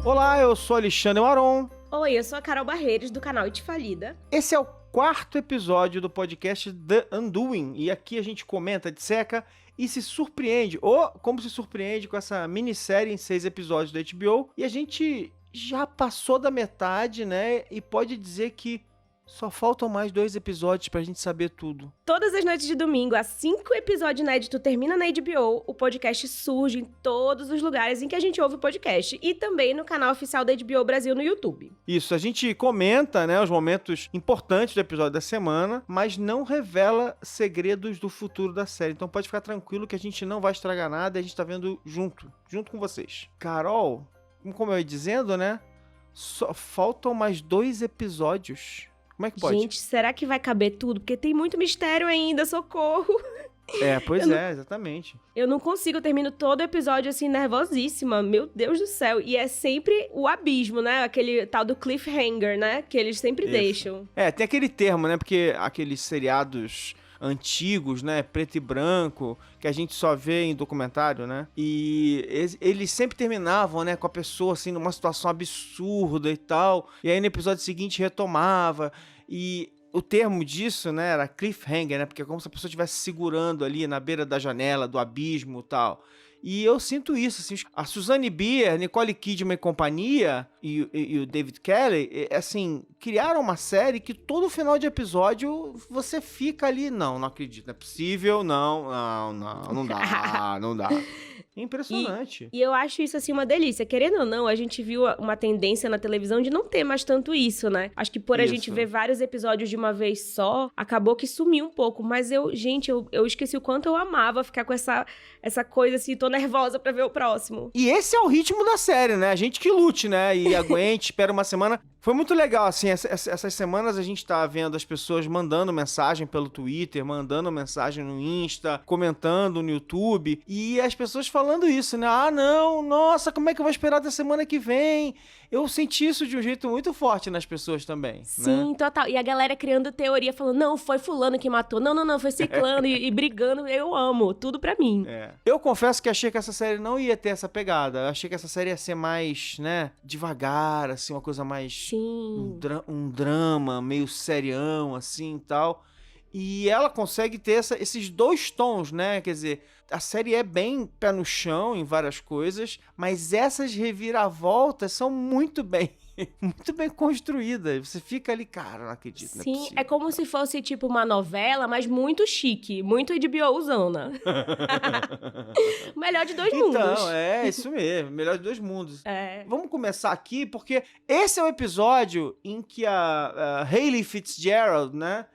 Olá, eu sou Alexandre Maron. Oi, eu sou a Carol Barreiros, do canal It Falida. Esse é o 4º episódio do podcast The Undoing, e aqui a gente comenta, disseca e se surpreende, ou como se surpreende com essa minissérie em 6 episódios da HBO, e a gente já passou da metade, né, e pode dizer que só faltam mais 2 episódios pra gente saber tudo. Todas as noites de domingo, assim que o episódio inédito termina na HBO, o podcast surge em todos os lugares em que a gente ouve o podcast e também no canal oficial da HBO Brasil no YouTube. Isso, a gente comenta, né, os momentos importantes do episódio da semana, mas não revela segredos do futuro da série. Então pode ficar tranquilo que a gente não vai estragar nada e a gente tá vendo junto com vocês. Carol, como eu ia dizendo, né, só faltam mais 2 episódios. Como é que pode? Gente, será que vai caber tudo? Porque tem muito mistério ainda, socorro! Pois exatamente. Eu não consigo, eu termino todo o episódio assim, nervosíssima, meu Deus do céu. E é sempre o abismo, né? Aquele tal do cliffhanger, né? Que eles sempre deixam. Tem aquele termo, né? Porque aqueles seriados antigos, né, preto e branco, que a gente só vê em documentário, né, e eles sempre terminavam, né, com a pessoa, assim, numa situação absurda e tal, e aí no episódio seguinte retomava, e o termo disso, né, era cliffhanger, né, porque é como se a pessoa estivesse segurando ali na beira da janela, do abismo e tal. E eu sinto isso, assim, a Suzanne Bier, Nicole Kidman e companhia, e o David Kelly, assim, criaram uma série que todo final de episódio você fica ali, não acredito, não é possível, não dá, não dá. Impressionante. E eu acho isso, assim, uma delícia. Querendo ou não, a gente viu uma tendência na televisão de não ter mais tanto isso, né? Acho que por a gente ver vários episódios de uma vez só, acabou que sumiu um pouco. Mas eu esqueci o quanto eu amava ficar com essa coisa, assim, tô nervosa pra ver o próximo. E esse é o ritmo da série, né? A gente que lute, né? E aguente, espera uma semana. Foi muito legal, assim, essas semanas a gente tá vendo as pessoas mandando mensagem pelo Twitter, mandando mensagem no Insta, comentando no YouTube, e as pessoas falando isso, né? Ah, não, nossa, como é que eu vou esperar até semana que vem? Eu senti isso de um jeito muito forte nas pessoas também. Sim, né? Total. E a galera criando teoria, falando, não, foi fulano que matou, não, foi ciclano, e brigando, eu amo, tudo pra mim. Eu confesso que achei que essa série não ia ter essa pegada, eu achei que essa série ia ser mais, né, devagar, assim, uma coisa mais... Sim. Um drama meio serião, assim, e tal. E ela consegue ter esses 2 tons, né? Quer dizer, a série é bem pé no chão em várias coisas, mas essas reviravoltas são muito bem construídas. Você fica ali, cara, não acredito, Sim, não é possível. É como se fosse tipo uma novela, mas muito chique, muito HBOzona. Melhor de 2 mundos. Então, isso mesmo, melhor de 2 mundos. Vamos começar aqui, porque esse é o episódio em que a Hayley Fitzgerald, né,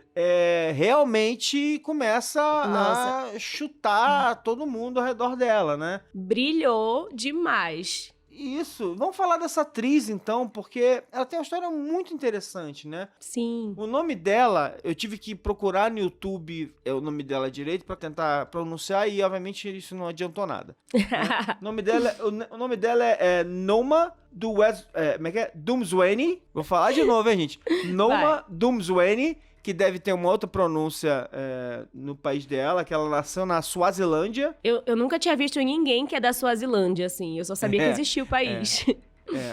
realmente começa a chutar todo mundo ao redor dela, né? Brilhou demais. Isso. Vamos falar dessa atriz, então, porque ela tem uma história muito interessante, né? Sim. O nome dela, eu tive que procurar no YouTube o nome dela direito pra tentar pronunciar e, obviamente, isso não adiantou nada. Né? O nome dela é Noma Dumsweni. Vou falar de novo, hein, gente? Noma Dumsweni, que deve ter uma outra pronúncia no país dela, que ela nasceu na Suazilândia. Eu nunca tinha visto ninguém que é da Suazilândia, assim. Eu só sabia que existia o país.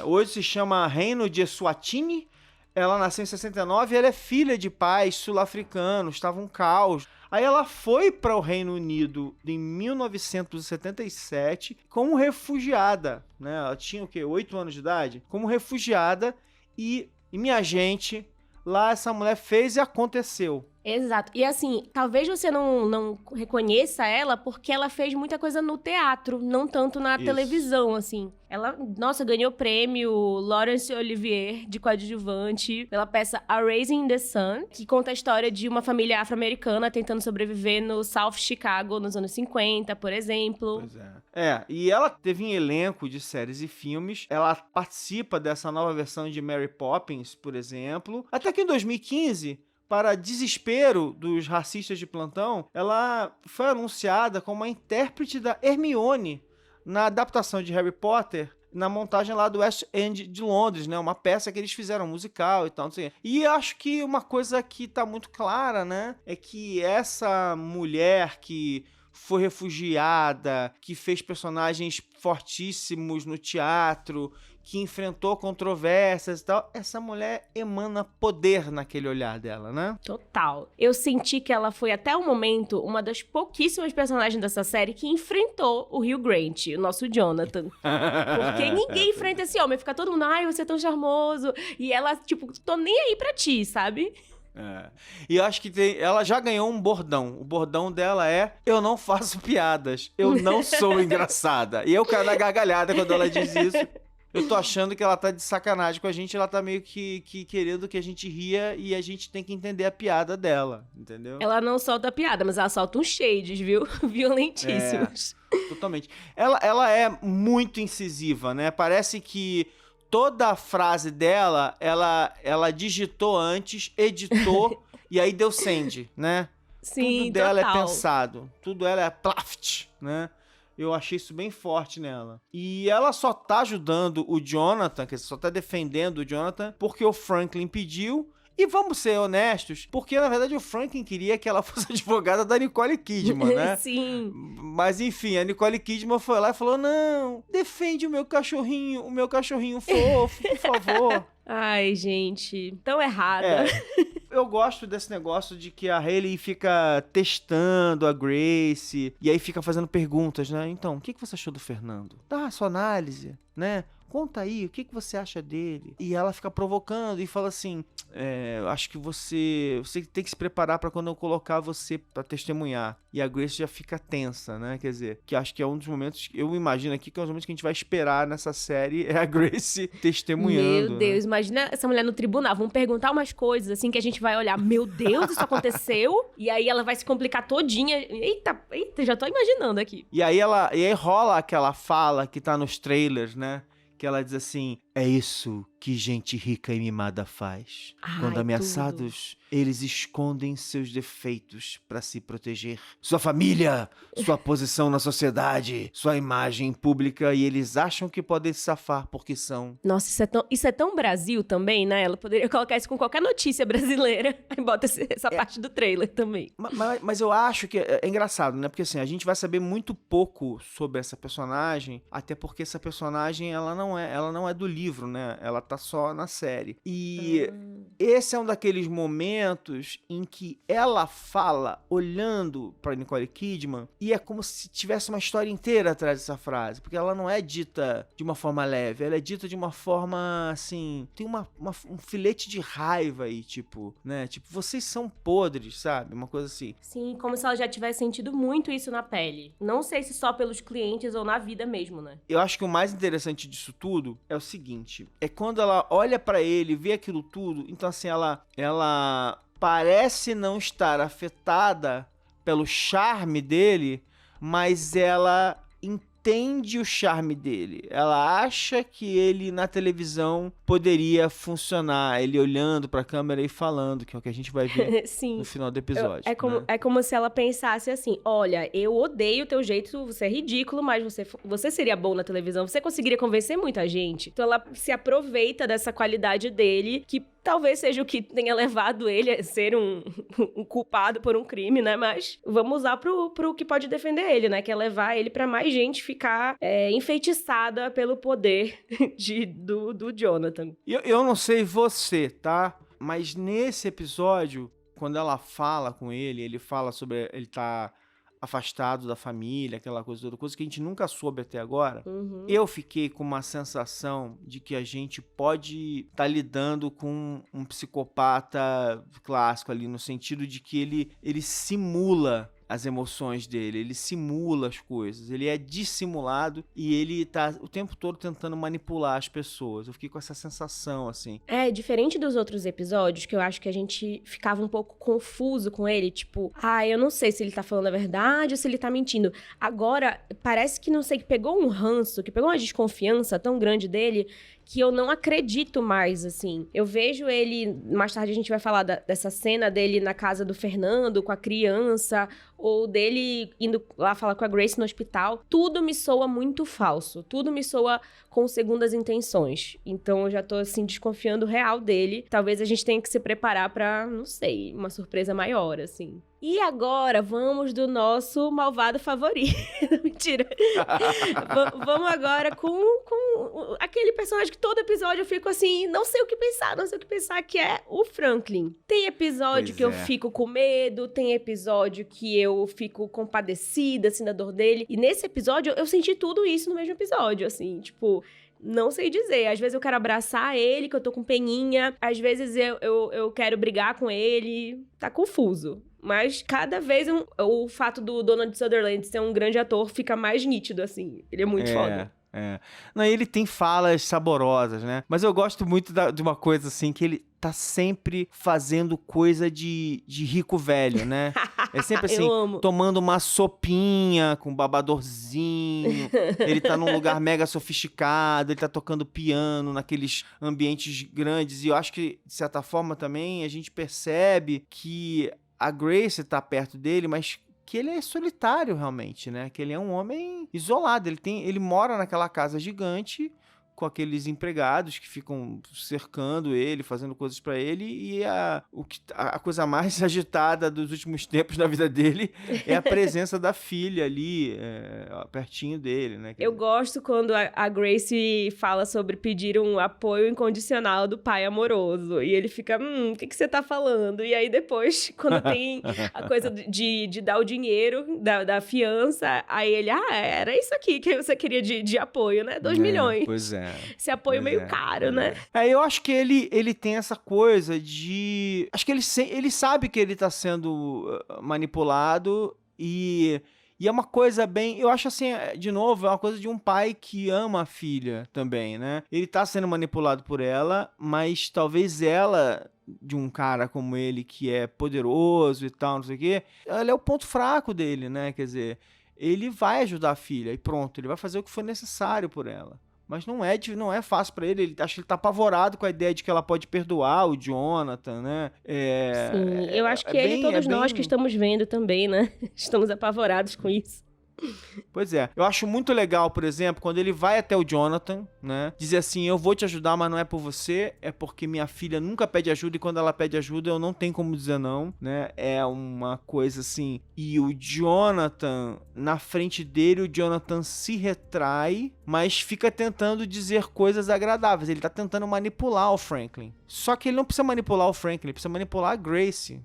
Hoje se chama Reino de Eswatini. Ela nasceu em 69 e ela é filha de pais sul-africanos. Estava um caos. Aí ela foi para o Reino Unido em 1977 como refugiada, né? Ela tinha o quê? 8 anos de idade? Como refugiada e minha gente... Lá essa mulher fez e aconteceu. Exato. E assim, talvez você não reconheça ela porque ela fez muita coisa no teatro, não tanto na televisão, assim. Ela, ganhou prêmio Laurence Olivier de coadjuvante pela peça A Raising the Sun, que conta a história de uma família afro-americana tentando sobreviver no South Chicago nos anos 50, por exemplo. Pois é. E ela teve um elenco de séries e filmes. Ela participa dessa nova versão de Mary Poppins, por exemplo. Até que em 2015... Para desespero dos racistas de plantão, ela foi anunciada como a intérprete da Hermione na adaptação de Harry Potter, na montagem lá do West End de Londres, né? Uma peça que eles fizeram musical e tal, não sei. E acho que uma coisa que tá muito clara, né? É que essa mulher que foi refugiada, que fez personagens fortíssimos no teatro, que enfrentou controvérsias e tal. Essa mulher emana poder naquele olhar dela, né? Total. Eu senti que ela foi, até o momento, uma das pouquíssimas personagens dessa série que enfrentou o Hugh Grant, o nosso Jonathan. Porque ninguém enfrenta esse homem. Fica todo mundo, ai, você é tão charmoso. E ela, tipo, tô nem aí pra ti, sabe? E eu acho que ela já ganhou um bordão. O bordão dela é: eu não faço piadas, eu não sou engraçada. E eu caio na gargalhada quando ela diz isso. Eu tô achando que ela tá de sacanagem com a gente, ela tá meio que querendo que a gente ria e a gente tem que entender a piada dela, entendeu? Ela não solta piada, mas ela solta uns shades, viu? Violentíssimos. Totalmente. Ela é muito incisiva, né? Parece que toda a frase dela, ela digitou antes, editou e aí deu send, né? Sim, tudo dela total. é pensado. Tudo dela é plaft, né? Eu achei isso bem forte nela. E ela só tá ajudando o Jonathan, quer dizer, só tá defendendo o Jonathan porque o Franklin pediu. E vamos ser honestos, porque na verdade o Franklin queria que ela fosse advogada da Nicole Kidman, né? Sim. Mas enfim, a Nicole Kidman foi lá e falou: não, defende o meu cachorrinho fofo, por favor. Ai, gente, tão errada. Eu gosto desse negócio de que a Hayley fica testando a Grace e aí fica fazendo perguntas, né? Então, o que você achou do Fernando? Dá a sua análise, né? Conta aí, o que você acha dele? E ela fica provocando e fala assim: acho que você tem que se preparar pra quando eu colocar você pra testemunhar. E a Grace já fica tensa, né? Quer dizer, que acho que é um dos momentos, eu imagino aqui que é um dos momentos que a gente vai esperar nessa série, é a Grace testemunhando. Meu Deus, né? imagina essa mulher no tribunal, vão perguntar umas coisas assim que a gente vai olhar, meu Deus, isso aconteceu? E aí ela vai se complicar todinha. Eita, já tô imaginando aqui. E aí rola aquela fala que tá nos trailers, né? Que ela diz assim: é isso que gente rica e mimada faz. Ai, Quando ameaçados, eles escondem seus defeitos pra se proteger. Sua família, sua posição na sociedade, sua imagem pública, e eles acham que podem se safar porque são. Nossa, isso é tão Brasil também, né? Ela poderia colocar isso com qualquer notícia brasileira. Aí bota essa parte do trailer também. Mas eu acho que é engraçado, né? Porque assim, a gente vai saber muito pouco sobre essa personagem, até porque essa personagem, ela não é do livro, né? Ela tá só na série. E esse é um daqueles momentos em que ela fala olhando pra Nicole Kidman e é como se tivesse uma história inteira atrás dessa frase, porque ela não é dita de uma forma leve, ela é dita de uma forma, assim, tem um filete de raiva aí, tipo, né? Tipo, vocês são podres, sabe? Uma coisa assim. Sim, como se ela já tivesse sentido muito isso na pele. Não sei se só pelos clientes ou na vida mesmo, né? Eu acho que o mais interessante disso tudo é o seguinte, é quando ela olha pra ele, vê aquilo tudo, então assim, ela parece não estar afetada pelo charme dele, mas ela entende o charme dele. Ela acha que ele na televisão poderia funcionar, ele olhando pra câmera e falando, que é o que a gente vai ver Sim. no final do episódio. É como se ela pensasse assim: olha, eu odeio o teu jeito, você é ridículo, mas você seria bom na televisão, você conseguiria convencer muita gente. Então ela se aproveita dessa qualidade dele, que talvez seja o que tenha levado ele a ser um culpado por um crime, né? Mas vamos usar pro que pode defender ele, né? Que é levar ele pra mais gente ficar enfeitiçada pelo poder do Jonathan. Eu não sei você, tá? Mas nesse episódio, quando ela fala com ele fala sobre ele tá afastado da família, aquela coisa que a gente nunca soube até agora. Eu fiquei com uma sensação de que a gente pode estar lidando com um psicopata clássico ali, no sentido de que ele simula as emoções dele, ele simula as coisas, ele é dissimulado e ele tá o tempo todo tentando manipular as pessoas. Eu fiquei com essa sensação, assim. Diferente dos outros episódios, que eu acho que a gente ficava um pouco confuso com ele, tipo, eu não sei se ele tá falando a verdade ou se ele tá mentindo. Agora, parece que, não sei, que pegou um ranço, que pegou uma desconfiança tão grande dele, que eu não acredito mais, assim. Eu vejo ele, mais tarde a gente vai falar dessa cena dele na casa do Fernando, com a criança, ou dele indo lá falar com a Grace no hospital. Tudo me soa muito falso, tudo me soa com segundas intenções. Então eu já tô, assim, desconfiando real dele. Talvez a gente tenha que se preparar pra, não sei, uma surpresa maior, assim. E agora, vamos do nosso malvado favorito. Mentira. Vamos agora com aquele personagem que todo episódio eu fico assim, não sei o que pensar, que é o Franklin. Tem episódio que eu fico com medo, tem episódio que eu fico compadecida, assim, da dor dele. E nesse episódio, eu senti tudo isso no mesmo episódio, assim, tipo... Não sei dizer. Às vezes eu quero abraçar ele, que eu tô com peninha. Às vezes eu quero brigar com ele. Tá confuso. Mas cada vez o fato do Donald Sutherland ser um grande ator fica mais nítido, assim. Ele é muito foda. Não, ele tem falas saborosas, né? Mas eu gosto muito de uma coisa, assim, que ele tá sempre fazendo coisa de rico velho, né? É sempre assim, tomando uma sopinha com babadorzinho. Ele tá num lugar mega sofisticado, ele tá tocando piano naqueles ambientes grandes. E eu acho que, de certa forma, também a gente percebe que a Grace tá perto dele, mas que ele é solitário realmente, né? Que ele é um homem isolado. Ele mora naquela casa gigante com aqueles empregados que ficam cercando ele, fazendo coisas pra ele, e a coisa mais agitada dos últimos tempos na vida dele é a presença da filha ali, pertinho dele, né? Eu gosto quando a Grace fala sobre pedir um apoio incondicional do pai amoroso, e ele fica, o que você tá falando? E aí depois, quando tem a coisa de dar o dinheiro da fiança, aí ele, era isso aqui que você queria de apoio, né? 2 milhões. Pois é. Esse apoio meio caro, né? Eu acho que ele tem essa coisa de... Acho que ele sabe que ele tá sendo manipulado e é uma coisa bem... Eu acho assim, de novo, é uma coisa de um pai que ama a filha também, né? Ele tá sendo manipulado por ela, mas talvez ela... de um cara como ele, que é poderoso e tal, não sei o quê, ela é o ponto fraco dele, né? Quer dizer, ele vai ajudar a filha e pronto, ele vai fazer o que for necessário por ela. Mas não é fácil pra ele. Acho que ele tá apavorado com a ideia de que ela pode perdoar o Jonathan, né? Sim, eu acho que ele e todos nós que estamos vendo também, né? Estamos apavorados com isso. Pois é. Eu acho muito legal, por exemplo, quando ele vai até o Jonathan, né? Dizer assim, eu vou te ajudar, mas não é por você, é porque minha filha nunca pede ajuda e quando ela pede ajuda eu não tenho como dizer não, né? É uma coisa assim. E o Jonathan, na frente dele, o Jonathan se retrai, mas fica tentando dizer coisas agradáveis. Ele tá tentando manipular o Franklin. Só que ele não precisa manipular o Franklin, ele precisa manipular a Grace.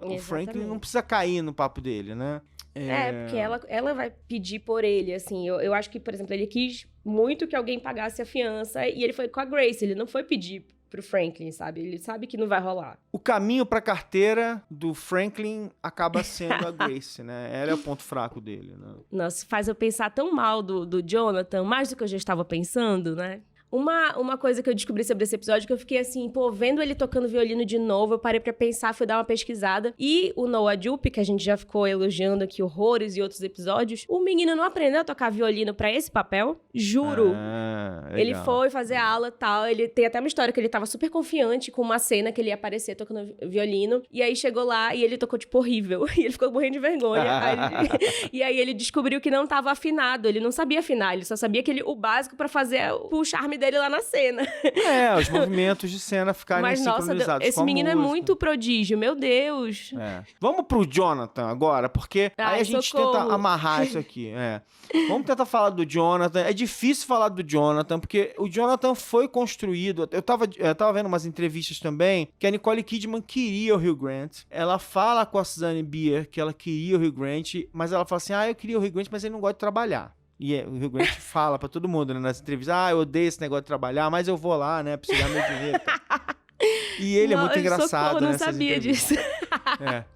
O Franklin não precisa cair no papo dele, né? Porque ela vai pedir por ele, assim. Eu acho que, por exemplo, ele quis muito que alguém pagasse a fiança e ele foi com a Grace, ele não foi pedir pro Franklin, sabe? Ele sabe que não vai rolar. O caminho pra carteira do Franklin acaba sendo a Grace, né? Ela é o ponto fraco dele, né? Nossa, faz eu pensar tão mal do Jonathan, mais do que eu já estava pensando, né? Uma coisa que eu descobri sobre esse episódio, que eu fiquei assim, vendo ele tocando violino de novo, eu parei pra pensar, fui dar uma pesquisada. E o Noah Jupe, que a gente já ficou elogiando aqui horrores em outros episódios, o menino não aprendeu a tocar violino pra esse papel, juro. Ele foi fazer aula e tal, ele tem até uma história que ele tava super confiante com uma cena que ele ia aparecer tocando violino, e aí chegou lá e ele tocou, tipo, horrível. E ele ficou morrendo de vergonha. E aí ele descobriu que não tava afinado, ele não sabia afinar, ele só sabia o básico pra fazer o charme dele lá na cena. Os movimentos de cena ficarem sincronizados. Nossa, esse menino é muito prodígio, meu Deus. Vamos pro Jonathan agora, porque aí a gente tenta amarrar isso aqui. Vamos tentar falar do Jonathan. É difícil falar do Jonathan, porque o Jonathan foi construído... Eu tava vendo umas entrevistas também, que a Nicole Kidman queria o Hugh Grant. Ela fala com a Susanne Bier que ela queria o Hugh Grant, mas ela fala assim, eu queria o Hugh Grant, mas ele não gosta de trabalhar. E o Hugh Grant fala pra todo mundo, né, nas entrevistas, eu odeio esse negócio de trabalhar, mas eu vou lá, né, preciso ganhar meu dinheiro. E ele é muito engraçado, né? Eu não sabia disso.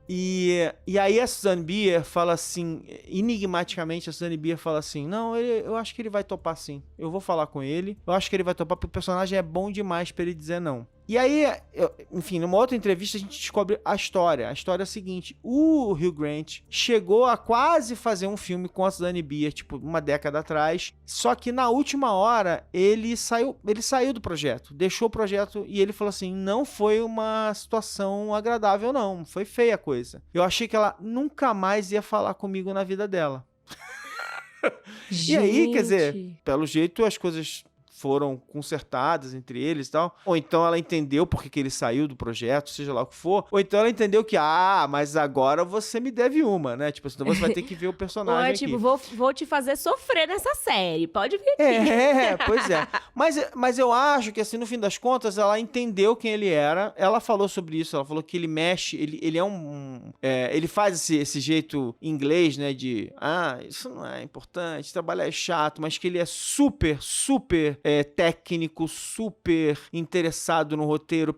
E aí a Susanne Bier fala assim, enigmaticamente a Susanne Bier fala assim, não, eu acho que ele vai topar sim. Eu vou falar com ele, eu acho que ele vai topar porque o personagem é bom demais pra ele dizer não. E aí, enfim, numa outra entrevista a gente descobre a história. A história é a seguinte, o Hugh Grant chegou a quase fazer um filme com a Susanne Bier, tipo, uma década atrás, só que na última hora ele saiu do projeto, deixou o projeto e ele falou assim, não foi uma situação agradável não, foi feia a coisa. Eu achei que ela nunca mais ia falar comigo na vida dela. E aí, quer dizer, pelo jeito as coisas foram consertadas entre eles e tal. Ou então ela entendeu porque que ele saiu do projeto, seja lá o que for. Ou então ela entendeu que, mas agora você me deve uma, né? Tipo, então você vai ter que ver o personagem aqui. Tipo, vou te fazer sofrer nessa série, pode vir aqui. Pois é. Mas eu acho que, assim, no fim das contas, ela entendeu quem ele era. Ela falou sobre isso, ela falou que ele mexe, ele é ele faz esse jeito inglês, né, de, isso não é importante, trabalhar é chato, mas que ele é super, super técnico, super interessado no roteiro,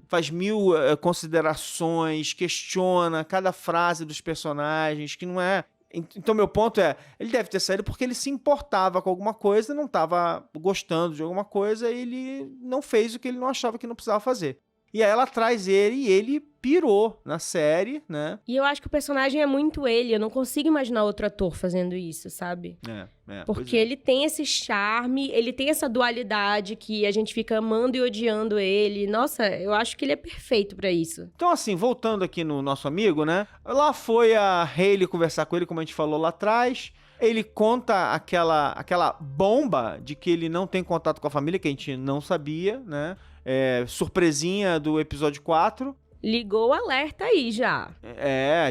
faz mil considerações, questiona cada frase dos personagens, que não é... Então, meu ponto é, ele deve ter saído porque ele se importava com alguma coisa, não estava gostando de alguma coisa, e ele não fez o que ele não achava que não precisava fazer. E aí ela traz ele e ele pirou na série, né? E eu acho que o personagem é muito ele. Eu não consigo imaginar outro ator fazendo isso, sabe? Porque ele tem esse charme, ele tem essa dualidade que a gente fica amando e odiando ele. Nossa, eu acho que ele é perfeito pra isso. Então, assim, voltando aqui no nosso amigo, né? Lá foi a Hayley conversar com ele, como a gente falou lá atrás. Ele conta aquela bomba de que ele não tem contato com a família, que a gente não sabia, né? Surpresinha do episódio 4. Ligou o alerta aí já.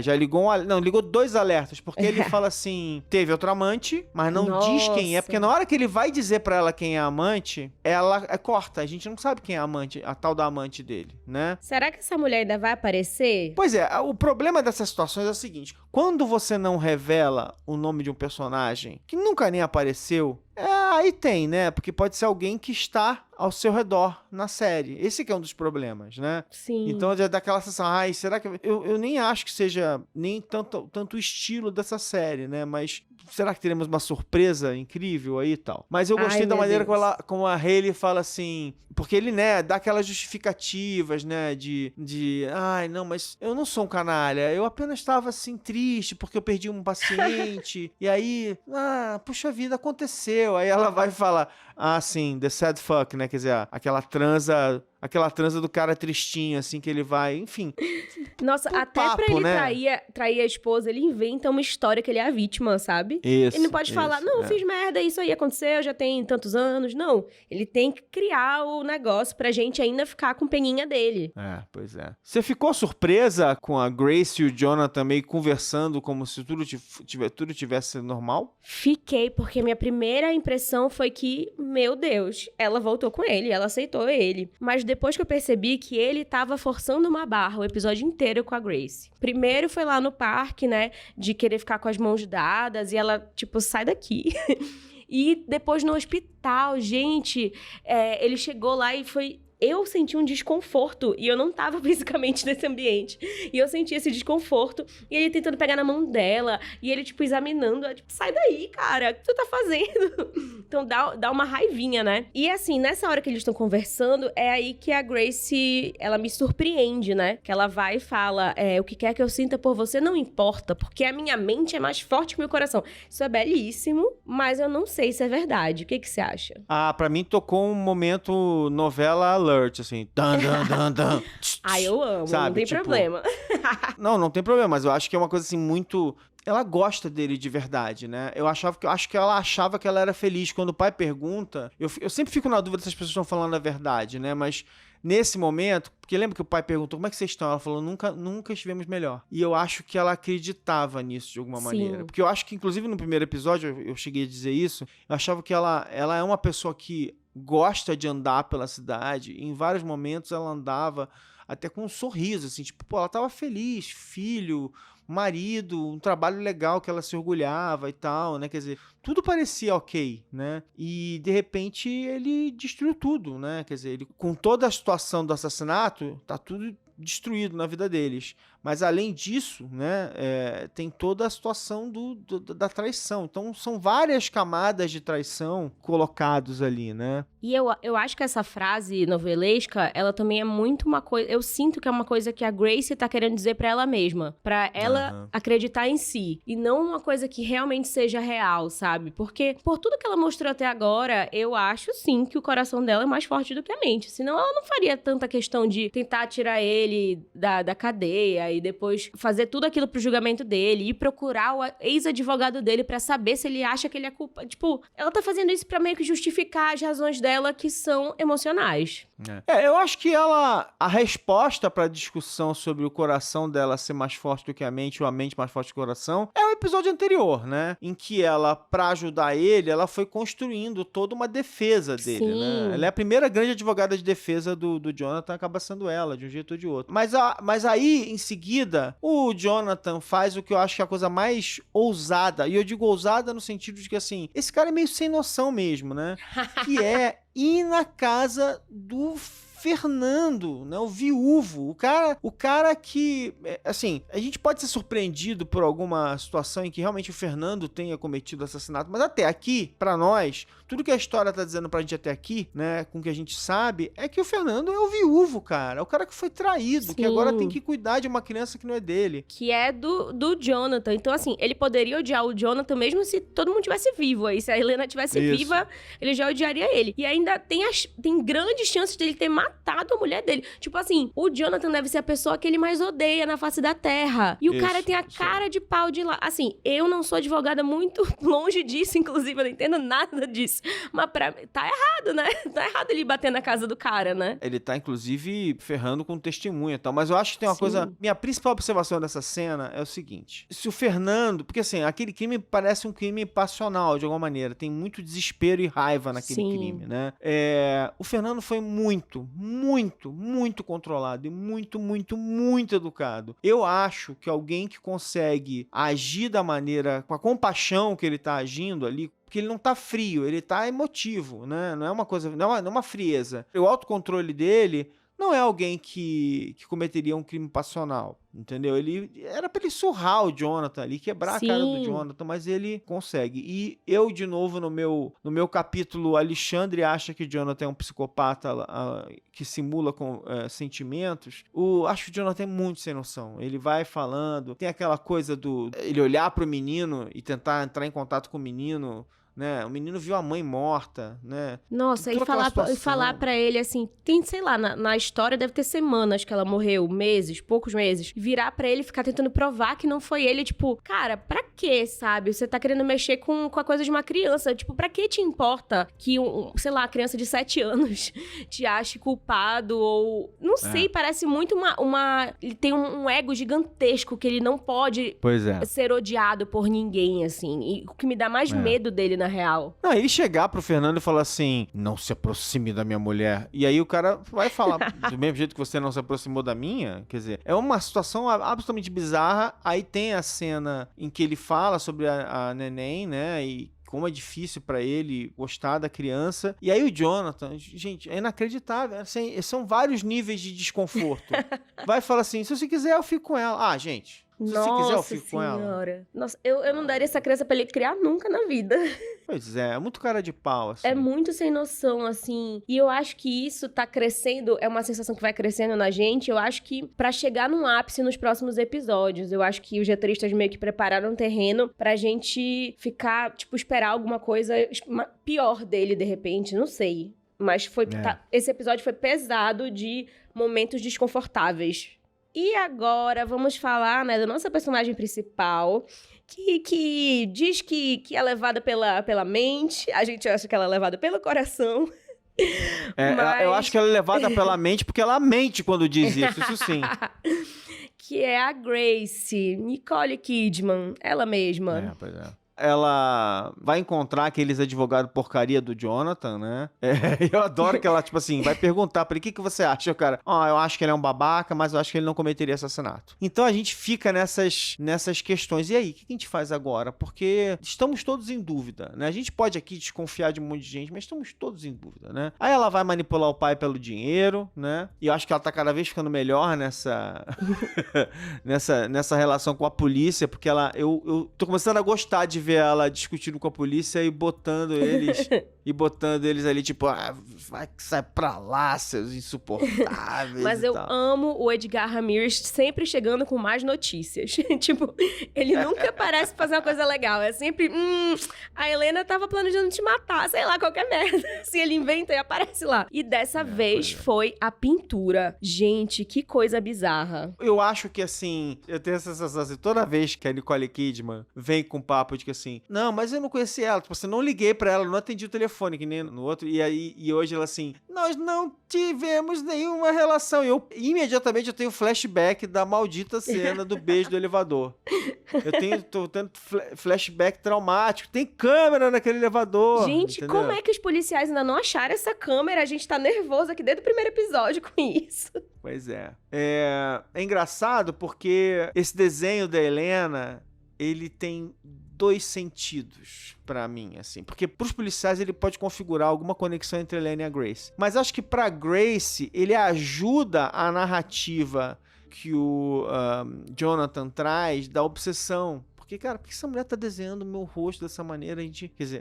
Já ligou ligou 2 alertas, porque ele fala assim, teve outro amante, mas não diz quem é, porque na hora que ele vai dizer pra ela quem é a amante, ela corta, a gente não sabe quem é a amante, a tal da amante dele, né? Será que essa mulher ainda vai aparecer? Pois é, o problema dessas situações é o seguinte, quando você não revela o nome de um personagem que nunca nem apareceu, aí tem, né? Porque pode ser alguém que está ao seu redor na série. Esse que é um dos problemas, né? Sim. Então já dá aquela sensação, será que... Eu nem acho que seja nem tanto o estilo dessa série, né? Mas será que teremos uma surpresa incrível aí e tal? Mas eu gostei da maneira como a Hayley fala assim... Porque ele, né, dá aquelas justificativas, né? Não, mas eu não sou um canalha. Eu apenas estava, assim, triste porque eu perdi um paciente. E aí, puxa vida, aconteceu. Aí ela vai falar, sim, the sad fuck, né? Quer dizer, aquela transa do cara tristinho, assim, que ele vai, enfim. Nossa, até papo, pra ele, né? trair a esposa, ele inventa uma história que ele é a vítima, sabe? Isso. Ele não pode falar, fiz merda, isso aí aconteceu, já tem tantos anos. Não, ele tem que criar o negócio pra gente ainda ficar com peninha dele. Pois é. Você ficou surpresa com a Grace e o Jonathan meio conversando como se tudo tivesse normal? Fiquei, porque minha primeira impressão foi que, meu Deus, ela voltou com ele, ela aceitou ele. Mas depois que eu percebi que ele tava forçando uma barra o episódio inteiro com a Grace. Primeiro foi lá no parque, né, de querer ficar com as mãos dadas, e ela, tipo, sai daqui. E depois no hospital, gente, ele chegou lá e foi... Eu senti um desconforto, e eu não tava fisicamente nesse ambiente. E eu senti esse desconforto, e ele tentando pegar na mão dela, e ele, tipo, examinando, tipo, sai daí, cara, o que tu tá fazendo? Então dá uma raivinha, né? E assim, nessa hora que eles estão conversando, é aí que a Grace, ela me surpreende, né? Que ela vai e fala, o que quer que eu sinta por você não importa, porque a minha mente é mais forte que o meu coração. Isso é belíssimo, mas eu não sei se é verdade. O que você acha? Pra mim tocou um momento novela alert, assim. Dan, dan, dan, dan. Eu amo, sabe? Não tem problema. Não tem problema, mas eu acho que é uma coisa assim muito... Ela gosta dele de verdade, né? Acho que ela achava que ela era feliz. Quando o pai pergunta... Eu sempre fico na dúvida se as pessoas estão falando a verdade, né? Mas nesse momento... Porque lembra que o pai perguntou, como é que vocês estão? Ela falou, nunca estivemos melhor. E eu acho que ela acreditava nisso de alguma maneira. Porque eu acho que, inclusive, no primeiro episódio, eu cheguei a dizer isso, eu achava que ela é uma pessoa que gosta de andar pela cidade. E em vários momentos ela andava até com um sorriso, assim, tipo, ela tava feliz, filho... marido, um trabalho legal que ela se orgulhava e tal, né? Quer dizer, tudo parecia ok, né? E, de repente, ele destruiu tudo, né? Quer dizer, ele, com toda a situação do assassinato, tá tudo destruído na vida deles. Mas, além disso, né, tem toda a situação da traição. Então, são várias camadas de traição colocados ali, né? E eu acho que essa frase novelesca, ela também é muito uma coisa... Eu sinto que é uma coisa que a Grace tá querendo dizer pra ela mesma. Pra ela dela acreditar em si. E não uma coisa que realmente seja real, sabe? Porque, por tudo que ela mostrou até agora, eu acho, sim, que o coração dela é mais forte do que a mente. Senão, ela não faria tanta questão de tentar tirar ele da cadeia e depois fazer tudo aquilo pro julgamento dele e procurar o ex-advogado dele pra saber se ele acha que ele é culpado. Tipo, ela tá fazendo isso pra meio que justificar as razões dela que são emocionais. Eu acho que a resposta pra discussão sobre o coração dela ser mais forte do que a mente ou a mente mais forte do que o coração é o episódio anterior, né? Em que ela, pra ajudar ele, ela foi construindo toda uma defesa dele, né? Ela é a primeira grande advogada de defesa do Jonathan, acaba sendo ela, de um jeito ou de outro. Mas aí, em seguida, o Jonathan faz o que eu acho que é a coisa mais ousada, e eu digo ousada no sentido de que, assim, esse cara é meio sem noção mesmo, né? Que é ir na casa do Fernando, né? O viúvo, o cara que, assim, a gente pode ser surpreendido por alguma situação em que realmente o Fernando tenha cometido assassinato, mas até aqui, pra nós, tudo que a história tá dizendo pra gente até aqui, né, com o que a gente sabe, é que o Fernando é o viúvo, cara, é o cara que foi traído, que agora tem que cuidar de uma criança que não é dele. Que é do Jonathan. Então, assim, ele poderia odiar o Jonathan mesmo se todo mundo tivesse vivo aí. Se a Helena tivesse viva, ele já odiaria ele. E ainda tem grandes chances dele ter matado a mulher dele. Tipo assim, o Jonathan deve ser a pessoa que ele mais odeia na face da terra. E o cara tem a cara de pau de lá. Assim, eu não sou advogada, muito longe disso, inclusive, eu não entendo nada disso. Mas tá errado, né? Tá errado ele bater na casa do cara, né? Ele tá, inclusive, ferrando com testemunha e tal. Mas eu acho que tem uma coisa... Minha principal observação dessa cena é o seguinte. Se o Fernando... Porque, assim, aquele crime parece um crime passional, de alguma maneira. Tem muito desespero e raiva naquele crime, né? O Fernando foi muito controlado e muito educado. Eu acho que alguém que consegue agir da maneira, com a compaixão que ele tá agindo ali, porque ele não tá frio, ele tá emotivo, né? Não é uma coisa, não é uma frieza. O autocontrole dele não é alguém que cometeria um crime passional, entendeu? Ele era pra ele surrar o Jonathan ali, quebrar a cara do Jonathan, mas ele consegue. E eu, de novo, no meu capítulo, Alexandre acha que o Jonathan é um psicopata que simula com sentimentos. Acho que o Jonathan é muito sem noção. Ele vai falando, tem aquela coisa ele olhar pro menino e tentar entrar em contato com o menino, né? O menino viu a mãe morta, né? Nossa, e falar pra ele assim, tem, sei lá, na história deve ter semanas que ela morreu, meses, poucos meses. Virar pra ele e ficar tentando provar que não foi ele, tipo, cara, pra quê, sabe? Você tá querendo mexer com a coisa de uma criança, tipo, pra que te importa que, sei lá, criança de 7 anos te ache culpado ou... Não sei, parece muito ele tem um ego gigantesco que ele não pode ser odiado por ninguém, assim. E o que me dá mais medo dele, na real. Não, ele chegar pro Fernando e falar assim, não se aproxime da minha mulher. E aí o cara vai falar, do mesmo jeito que você não se aproximou da minha, quer dizer, é uma situação absolutamente bizarra. Aí tem a cena em que ele fala sobre a neném, né, e como é difícil pra ele gostar da criança. E aí o Jonathan, gente, é inacreditável. Assim, são vários níveis de desconforto. Vai falar assim, se você quiser eu fico com ela. Ah, gente... Se você quiser, eu fico com ela. Nossa, eu não daria essa criança pra ele criar nunca na vida. Pois é muito cara de pau, assim. É muito sem noção, assim. E eu acho que isso tá crescendo, é uma sensação que vai crescendo na gente. Eu acho que pra chegar num ápice nos próximos episódios, eu acho que os roteiristas meio que prepararam um terreno pra gente ficar, tipo, esperar alguma coisa pior dele, de repente, não sei. Mas esse episódio foi pesado de momentos desconfortáveis. E agora vamos falar, né, da nossa personagem principal, que diz que é levada pela mente, a gente acha que ela é levada pelo coração. Mas... Eu acho que ela é levada pela mente porque ela mente quando diz isso sim. Que é a Grace, Nicole Kidman, ela mesma. Pois é. Ela vai encontrar aqueles advogados porcaria do Jonathan, né? Eu adoro que ela, tipo assim, vai perguntar pra ele, o que você acha? O cara, eu acho que ele é um babaca, mas eu acho que ele não cometeria assassinato. Então a gente fica nessas questões. E aí, o que a gente faz agora? Porque estamos todos em dúvida, né? A gente pode aqui desconfiar de um monte de gente, mas estamos todos em dúvida, né? Aí ela vai manipular o pai pelo dinheiro, né? E eu acho que ela tá cada vez ficando melhor nessa relação com a polícia, porque eu tô começando a gostar de ver ela discutindo com a polícia e botando eles E botando eles ali, tipo, vai que sai pra lá, seus insuportáveis. Mas e eu tal. amo o Edgar Ramirez sempre chegando com mais notícias. Tipo, ele nunca parece fazer uma coisa legal. É sempre, a Helena tava planejando te matar, sei lá, qualquer merda. Se ele inventa e aparece lá. E dessa vez foi a pintura. Gente, que coisa bizarra. Eu acho que, assim, eu tenho essa sensação, assim, toda vez que a Nicole Kidman vem com papo de que, assim, não, mas eu não conheci ela, tipo, você não liguei pra ela, não atendi o telefone, que nem no outro, e hoje ela, assim, nós não tivemos nenhuma relação. E imediatamente eu tenho flashback da maldita cena do beijo do elevador. Tô tendo flashback traumático, tem câmera naquele elevador. Gente, entendeu? como é que os policiais ainda não acharam essa câmera? A gente tá nervoso aqui desde o primeiro episódio com isso. Pois é. É engraçado porque esse desenho da Helena, ele tem 2 sentidos pra mim, assim. Porque pros policiais ele pode configurar alguma conexão entre a Helena e a Grace. Mas acho que pra Grace, ele ajuda a narrativa que o Jonathan traz da obsessão. Porque, cara, por que essa mulher tá desenhando o meu rosto dessa maneira?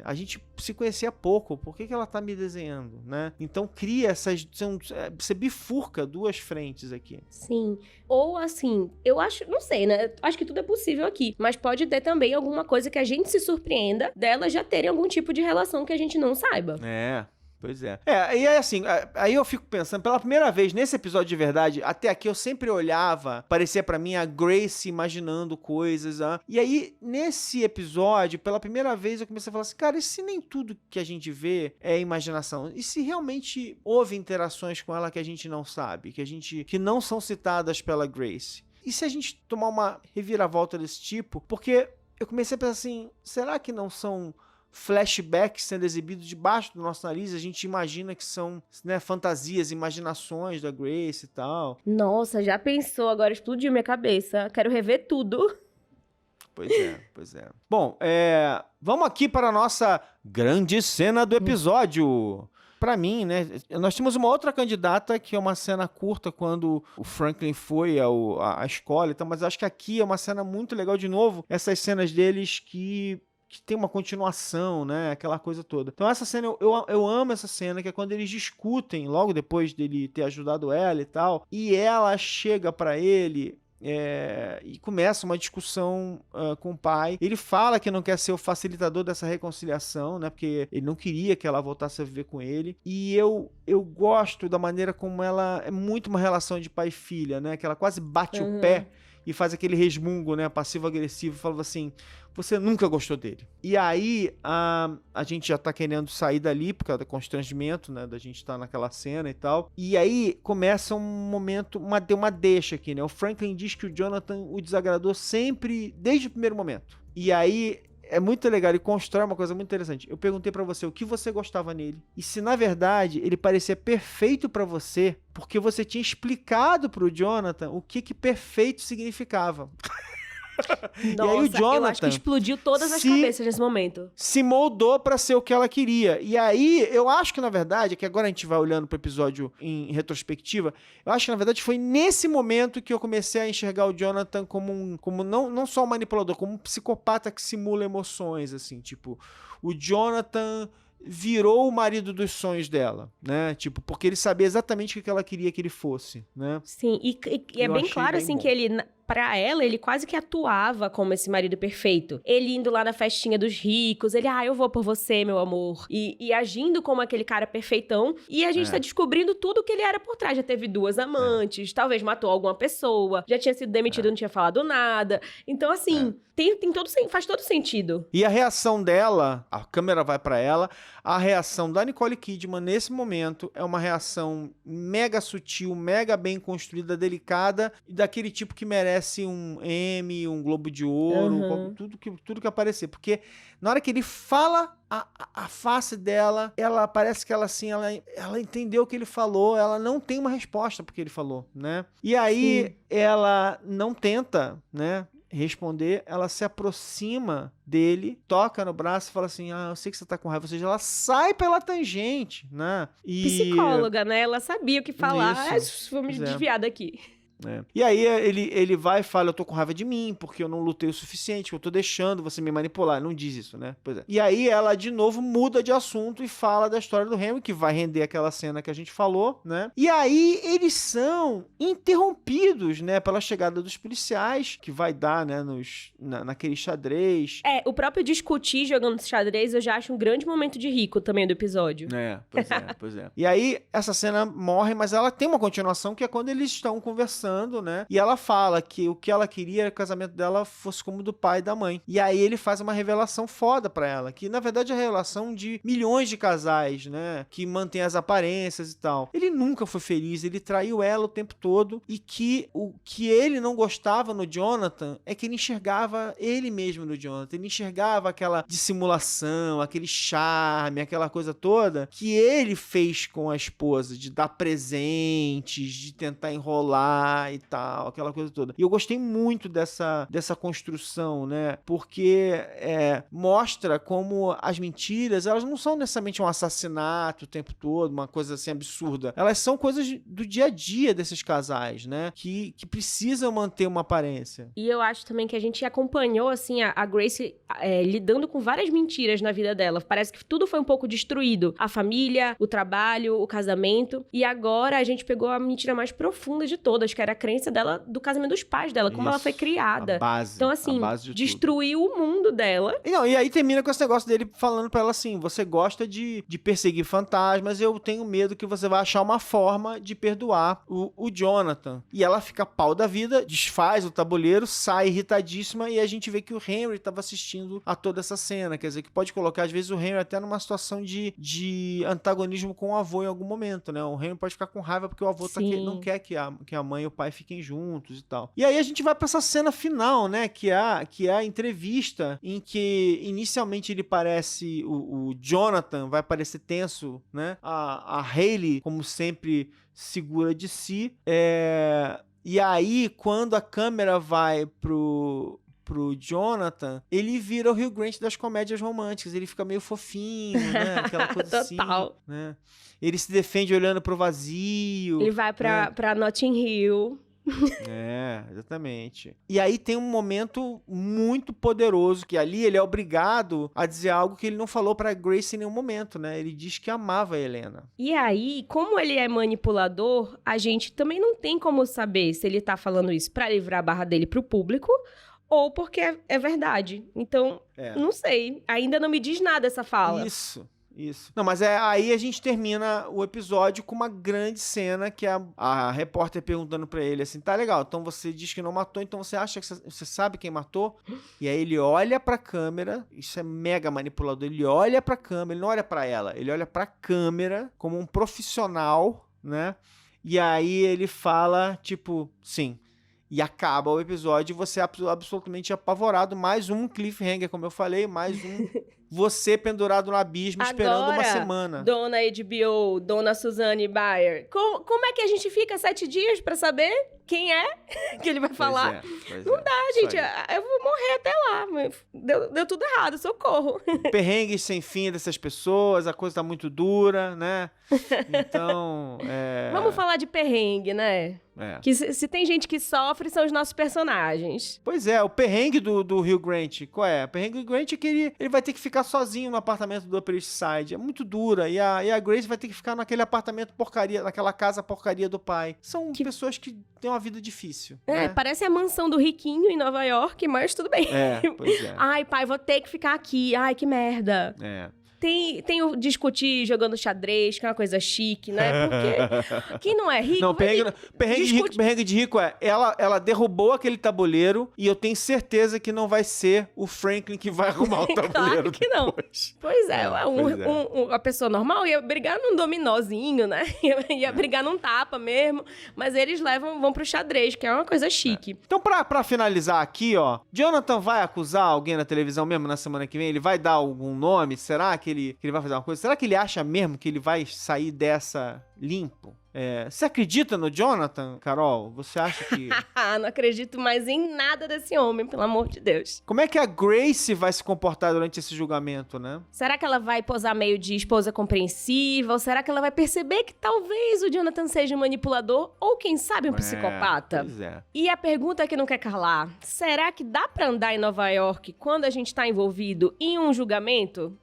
A gente se conhecia pouco. Por que ela tá me desenhando, né? Então cria essas... Você bifurca 2 frentes aqui. Sim. Ou assim, eu acho... Não sei, né? Acho que tudo é possível aqui. Mas pode ter também alguma coisa que a gente se surpreenda delas já terem algum tipo de relação que a gente não saiba. Pois é. E aí assim, aí eu fico pensando, pela primeira vez nesse episódio de verdade, até aqui eu sempre olhava, parecia pra mim a Grace imaginando coisas, e aí nesse episódio, pela primeira vez eu comecei a falar assim, cara, e se nem tudo que a gente vê é imaginação? E se realmente houve interações com ela que a gente não sabe, que não são citadas pela Grace? E se a gente tomar uma reviravolta desse tipo? Porque eu comecei a pensar assim, será que não são flashbacks sendo exibidos debaixo do nosso nariz, a gente imagina que são, né, fantasias, imaginações da Grace e tal. Nossa, já pensou? Agora explodiu minha cabeça. Quero rever tudo. Pois é. Bom, vamos aqui para a nossa grande cena do episódio. Pra mim, né, nós tínhamos uma outra candidata que é uma cena curta quando o Franklin foi à escola e tal, mas acho que aqui é uma cena muito legal de novo, essas cenas deles que tem uma continuação, né? Aquela coisa toda. Então essa cena, eu amo essa cena, que é quando eles discutem, logo depois dele ter ajudado ela e tal, e ela chega pra ele... e começa uma discussão com o pai. Ele fala que não quer ser o facilitador dessa reconciliação, né? Porque ele não queria que ela voltasse a viver com ele. E eu gosto da maneira como ela é muito uma relação de pai e filha, né? Que ela quase bate o pé e faz aquele resmungo, né? Passivo-agressivo, falava assim... Você nunca gostou dele. E aí, a gente já tá querendo sair dali por causa do constrangimento, né? Da gente estar naquela cena e tal. E aí, começa um momento, uma deixa aqui, né? O Franklin diz que o Jonathan o desagradou sempre, desde o primeiro momento. E aí, é muito legal, ele constrói uma coisa muito interessante. Eu perguntei pra você o que você gostava nele. E se, na verdade, ele parecia perfeito pra você, porque você tinha explicado pro Jonathan o que perfeito significava. Nossa, e aí o Jonathan eu acho que explodiu todas as cabeças nesse momento. Se moldou pra ser o que ela queria. E aí, eu acho que na verdade, que agora a gente vai olhando pro episódio em retrospectiva, eu acho que na verdade foi nesse momento que eu comecei a enxergar o Jonathan como não só um manipulador, como um psicopata que simula emoções, assim, tipo, o Jonathan virou o marido dos sonhos dela, né? Tipo, porque ele sabia exatamente o que ela queria que ele fosse, né? Sim, e é bem claro, assim, que ele... Pra ela, ele quase que atuava como esse marido perfeito. Ele indo lá na festinha dos ricos, ele, eu vou por você, meu amor. E agindo como aquele cara perfeitão. E a gente tá descobrindo tudo que ele era por trás. Já teve 2 amantes, talvez matou alguma pessoa, já tinha sido demitido, não tinha falado nada. Então, assim, faz todo sentido. E a reação dela, a câmera vai pra ela, a reação da Nicole Kidman nesse momento é uma reação mega sutil, mega bem construída, delicada, e daquele tipo que merece um Emmy, um Globo de Ouro, tudo que aparecer. Porque na hora que ele fala a face dela, ela parece que ela assim, ela entendeu o que ele falou, ela não tem uma resposta pro que ele falou, né? E aí ela não tenta, né, responder, ela se aproxima dele, toca no braço e fala assim, eu sei que você tá com raiva, ou seja, ela sai pela tangente, né? Psicóloga, né? Ela sabia o que falar. Vamos desviar daqui. E aí ele vai e fala, eu tô com raiva de mim, porque eu não lutei o suficiente, que eu tô deixando você me manipular. Não diz isso, né? Pois é. E aí ela, de novo, muda de assunto e fala da história do Henry, que vai render aquela cena que a gente falou, né? E aí eles são interrompidos, né, pela chegada dos policiais, que vai dar, né, naquele xadrez. O próprio discutir jogando xadrez, eu já acho um grande momento de rico também do episódio. Pois é. E aí, essa cena morre, mas ela tem uma continuação, que é quando eles estão conversando, né? E ela fala que o que ela queria era que o casamento dela fosse como o do pai e da mãe. E aí ele faz uma revelação foda pra ela, que na verdade é a relação de milhões de casais, né? Que mantém as aparências e tal. Ele nunca foi feliz, ele traiu ela o tempo todo, e que o que ele não gostava no Jonathan é que ele enxergava ele mesmo no Jonathan. Ele enxergava aquela dissimulação, aquele charme, aquela coisa toda que ele fez com a esposa, de dar presentes, de tentar enrolar e tal, aquela coisa toda. E eu gostei muito dessa construção, né? Porque mostra como as mentiras, elas não são necessariamente um assassinato o tempo todo, uma coisa assim absurda. Elas são coisas do dia a dia desses casais, né? Que precisam manter uma aparência. E eu acho também que a gente acompanhou, assim, a Grace lidando com várias mentiras na vida dela. Parece que tudo foi um pouco destruído. A família, o trabalho, o casamento. E agora a gente pegou a mentira mais profunda de todas, que era a crença dela do casamento dos pais dela, como ela foi criada. A base. Então, assim, de destruiu o mundo dela. E aí termina com esse negócio dele falando pra ela assim, você gosta de perseguir fantasmas, eu tenho medo que você vai achar uma forma de perdoar o Jonathan. E ela fica pau da vida, desfaz o tabuleiro, sai irritadíssima, e a gente vê que o Henry estava assistindo a toda essa cena. Quer dizer, que pode colocar, às vezes, o Henry até numa situação de antagonismo com o avô em algum momento, né? O Henry pode ficar com raiva porque o avô não quer que a mãe e o pai fiquem juntos e tal. E aí a gente vai pra essa cena final, né? Que é a entrevista em que inicialmente ele parece, o Jonathan vai parecer tenso, né? A Hayley, como sempre, segura de si. E aí, quando a câmera vai pro Jonathan, ele vira o Hugh Grant das comédias românticas. Ele fica meio fofinho, né? Aquela coisa Total. assim, né? Ele se defende olhando pro vazio. Ele vai pra Notting Hill. Exatamente. E aí tem um momento muito poderoso, que ali ele é obrigado a dizer algo que ele não falou pra Grace em nenhum momento, né? Ele diz que amava a Helena. E aí, como ele é manipulador, a gente também não tem como saber se ele tá falando isso pra livrar a barra dele pro público ou porque é verdade. Então, não sei. Ainda não me diz nada essa fala. Isso. Não, mas aí a gente termina o episódio com uma grande cena, que é a repórter perguntando pra ele assim, tá legal, então você diz que não matou, então você acha que você sabe quem matou? E aí ele olha pra câmera, isso é mega manipulador, ele olha pra câmera, ele não olha pra ela, ele olha pra câmera como um profissional, né? E aí ele fala, tipo, sim. E acaba o episódio e você é absolutamente apavorado. Mais um cliffhanger, como eu falei, mais um você pendurado no abismo esperando uma semana. Dona HBO, Dona Suzanne Bayer, como é que a gente fica 7 dias pra saber quem é que ele vai falar? Não dá, gente. Eu vou morrer até lá. Deu tudo errado, socorro. Perrengues sem fim dessas pessoas, a coisa tá muito dura, né? Então, Vamos falar de perrengue, né? Que se tem gente que sofre, são os nossos personagens. Pois é, o perrengue do Hugh Grant, qual é? O perrengue do Grant é que ele vai ter que ficar sozinho no apartamento do Upper East Side. É muito dura. E a Grace vai ter que ficar naquele apartamento porcaria, naquela casa porcaria do pai. São pessoas que têm uma vida difícil. Né? Parece a mansão do riquinho em Nova York, mas tudo bem. Pois é. Ai, pai, vou ter que ficar aqui. Ai, que merda. Tem o discutir jogando xadrez, que é uma coisa chique, né? Porque quem não é rico... Não, perrengue de rico ela derrubou aquele tabuleiro e eu tenho certeza que não vai ser o Franklin que vai arrumar o tabuleiro. Claro que não. Pois é, a pessoa normal ia brigar num dominózinho, né? Ia brigar num tapa mesmo, mas eles vão pro xadrez, que é uma coisa chique. Então, pra finalizar aqui, ó, Jonathan vai acusar alguém na televisão mesmo na semana que vem? Ele vai dar algum nome? Será que que ele vai fazer uma coisa? Será que ele acha mesmo que ele vai sair dessa limpo? Você acredita no Jonathan, Carol? Você acha que... Não acredito mais em nada desse homem, pelo amor de Deus. Como é que a Grace vai se comportar durante esse julgamento, né? Será que ela vai posar meio de esposa compreensiva? Ou será que ela vai perceber que talvez o Jonathan seja um manipulador? Ou quem sabe um psicopata? Pois é. E a pergunta que não quer calar: será que dá pra andar em Nova York quando a gente tá envolvido em um julgamento?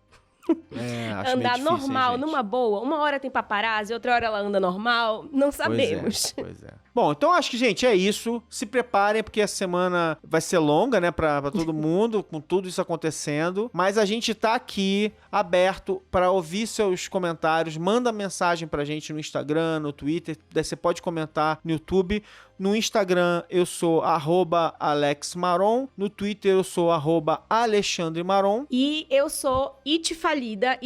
Acho andar meio difícil, normal, hein, gente? numa boa. Uma hora tem paparazzi, outra hora ela anda normal. Não sabemos. Pois é. Bom, então acho que, gente, é isso. Se preparem, porque essa semana vai ser longa, né, pra todo mundo, com tudo isso acontecendo. Mas a gente tá aqui, aberto, pra ouvir seus comentários. Manda mensagem pra gente no Instagram, no Twitter. Daí você pode comentar no YouTube. No Instagram, eu sou @AlexMaron. No Twitter, eu sou @AlexandreMaron. E eu sou itfalida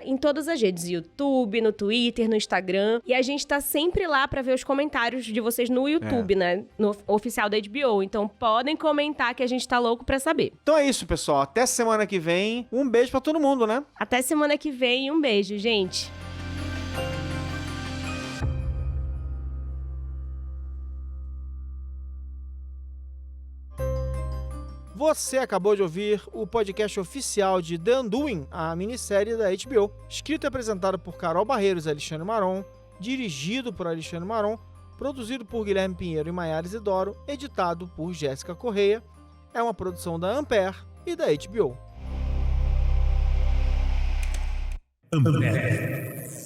em todas as redes. YouTube, no Twitter, no Instagram. E a gente tá sempre lá pra ver os comentários de vocês no YouTube, né? No oficial da HBO. Então podem comentar que a gente tá louco pra saber. Então é isso, pessoal. Até semana que vem. Um beijo pra todo mundo, né? Até semana que vem. Um beijo, gente. Você acabou de ouvir o podcast oficial de The Undoing, a minissérie da HBO. Escrito e apresentado por Carol Barreiros e Alexandre Maron. Dirigido por Alexandre Maron. Produzido por Guilherme Pinheiro e Maiara Isidoro. Editado por Jéssica Correia. É uma produção da Ampere e da HBO. Ampere.